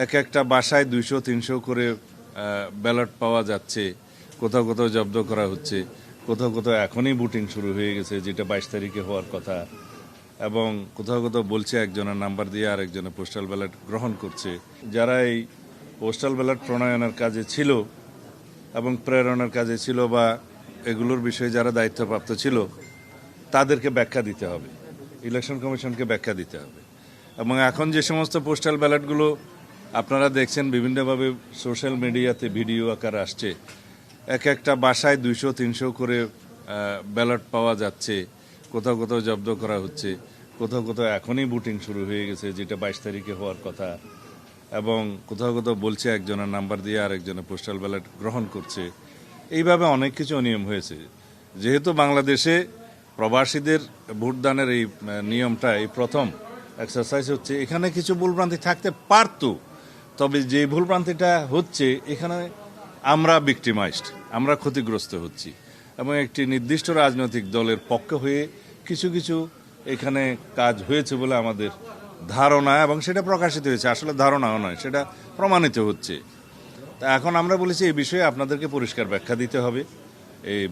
এক একটা বাসায় 200-300 করে ব্যালট পাওয়া যাচ্ছে, কোথাও কোথাও জব্দ করা হচ্ছে, কোথাও কোথাও এখনই ভোটিং শুরু হয়ে গেছে, যেটা 22 তারিখে হওয়ার কথা, এবং কোথাও কোথাও বলছে একজনের নাম্বার দিয়ে আরেকজনের পোস্টাল ব্যালট গ্রহণ করছে। যারা এই পোস্টাল ব্যালট প্রণয়নের কাজে ছিল এবং প্রেরণের কাজে ছিল বা এগুলোর বিষয়ে যারা দায়িত্বপ্রাপ্ত ছিল, তাদেরকে ব্যাখ্যা দিতে হবে, ইলেকশন কমিশনকে ব্যাখ্যা দিতে হবে। এবং এখন যে সমস্ত পোস্টাল ব্যালটগুলো আপনারা দেখছেন বিভিন্নভাবে সোশ্যাল মিডিয়াতে ভিডিও আকারে আসছে, এক একটা বাসায় 200-300 করে ব্যালট পাওয়া যাচ্ছে, কোথাও কোথাও জব্দ করা হচ্ছে, কোথাও কোথাও এখনই ভোটিং শুরু হয়ে গেছে, যেটা 22 তারিখে হওয়ার কথা, এবং কোথাও কোথাও বলছে একজনের নাম্বার দিয়ে আরেকজনের পোস্টাল ব্যালট গ্রহণ করছে। এইভাবে অনেক কিছু অনিয়ম হয়েছে। যেহেতু বাংলাদেশে প্রবাসীদের ভোটদানের এই নিয়মটা এই প্রথম এক্সারসাইজ হচ্ছে, এখানে কিছু ভুলভ্রান্তি থাকতে পারত, তবে যে ভুলভ্রান্তিটা হচ্ছে এখানে আমরা ভিক্টিমাইজড, আমরা ক্ষতিগ্রস্ত হচ্ছি, এবং একটি নির্দিষ্ট রাজনৈতিক দলের পক্ষ হয়ে কিছু কিছু এখানে কাজ হয়েছে বলে আমাদের ধারণা, এবং সেটা প্রকাশিত হয়েছে, আসলে ধারণাও নয়, সেটা প্রমাণিত হচ্ছে। তা এখন আমরা বলেছি এই বিষয়ে আপনাদেরকে পরিষ্কার ব্যাখ্যা দিতে হবে। এই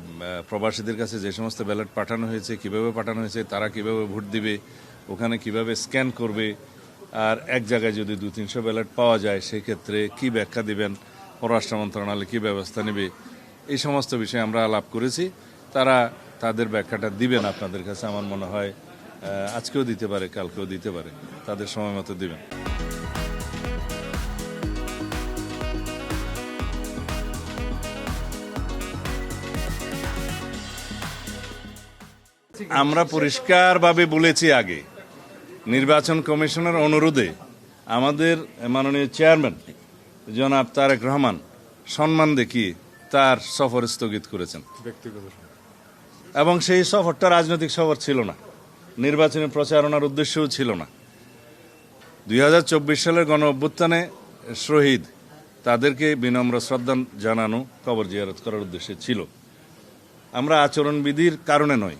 প্রবাসীদের কাছে যে সমস্ত ব্যালট পাঠানো হয়েছে, কিভাবে পাঠানো হয়েছে, তারা কিভাবে ভোট দিবে, ওখানে কিভাবে স্ক্যান করবে, আর এক জায়গায় যদি 200-300 ব্যালট পাওয়া যায় সেক্ষেত্রে কি ব্যাখ্যা দিবেন, পররাষ্ট্র মন্ত্রণালয় কী ব্যবস্থা নেবে, এই সমস্ত বিষয়ে আমরা আলাপ করেছি। তারা তাদের ব্যাখ্যাটা দিবেন আপনাদের কাছে। আমার মনে হয় আজকেও দিতে পারে, কালকেও দিতে পারে, তাদের সময় মতো দিবেন। আমরা পরিষ্কারভাবে বলেছি আগে, নির্বাচন কমিশনের অনুরোধে আমাদের মাননীয় চেয়ারম্যান জনাব তারেক রহমান সম্মান দেখিয়ে তার সফর স্থগিত করেছেন ব্যক্তিগত, এবং সেই সফরটা রাজনৈতিক সফর ছিল না, নির্বাচনী প্রচারণার উদ্দেশ্যও ছিল না। 2024 সালের গণ অভ্যুত্থানে শহীদ তাদেরকে বিনম্র শ্রদ্ধা জানানো, কবর জিয়ারত করার উদ্দেশ্যে ছিল। আমরা আচরণবিধির কারণে নয়,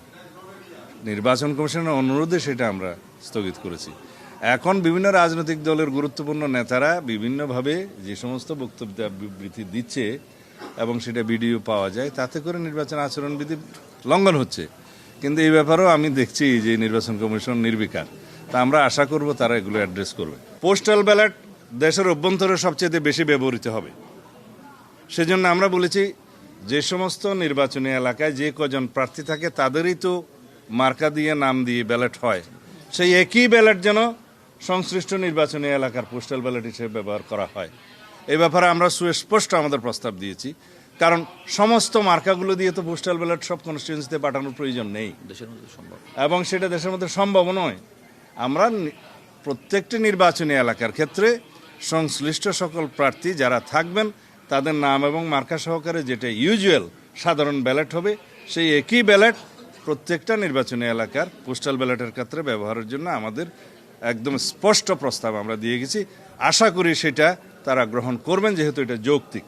নির্বাচন কমিশনের অনুরোধে সেটা আমরা স্থগিত করেছি। এখন বিভিন্ন রাজনৈতিক দলের গুরুত্বপূর্ণ নেতারা বিভিন্নভাবে যে সমস্ত বক্তব্য বিবৃতি দিচ্ছে এবং সেটা ভিডিও পাওয়া যায়, তাতে করে নির্বাচন আচরণবিধি লঙ্ঘন হচ্ছে। কিন্তু এই ব্যাপারেও আমি দেখছি যে নির্বাচন কমিশন নির্বিকার। তা আমরা আশা করব তারা এগুলো অ্যাড্রেস করবে। পোস্টাল ব্যালট দেশের অভ্যন্তরে সবচেয়ে বেশি ব্যবহৃত হবে, সেজন্য আমরা বলেছি যে সমস্ত নির্বাচনী এলাকায় যে কজন প্রার্থী থাকে তাদেরই তো মার্কা দিয়ে নাম দিয়ে ব্যালট হয়, সেই একই ব্যালট যেন সংশ্লিষ্ট নির্বাচনী এলাকার পোস্টাল ব্যালট হিসেবে ব্যবহার করা হয়। এই ব্যাপারে আমরা সুস্পষ্ট আমাদের প্রস্তাব দিয়েছি, কারণ সমস্ত মার্কাগুলো দিয়ে তো পোস্টাল ব্যালট সব কনস্টিটিউয়েন্সিতে পাঠানোর প্রয়োজন নেই দেশের মধ্যে সম্ভব, এবং সেটা দেশের মধ্যে সম্ভব নয়। আমরা প্রত্যেকটি নির্বাচনী এলাকার ক্ষেত্রে সংশ্লিষ্ট সকল প্রার্থী যারা থাকবেন তাদের নাম এবং মার্কা সহকারে যেটা ইউজুয়াল সাধারণ ব্যালট হবে, সেই একই ব্যালট প্রত্যেকটা নির্বাচনী এলাকার পোস্টাল ব্যালটের ক্ষেত্রে ব্যবহারের জন্য আমাদের একদম স্পষ্ট প্রস্তাব আমরা দিয়ে গেছি। আশা করি সেটা তারা গ্রহণ করবেন, যেহেতু এটা যৌক্তিক।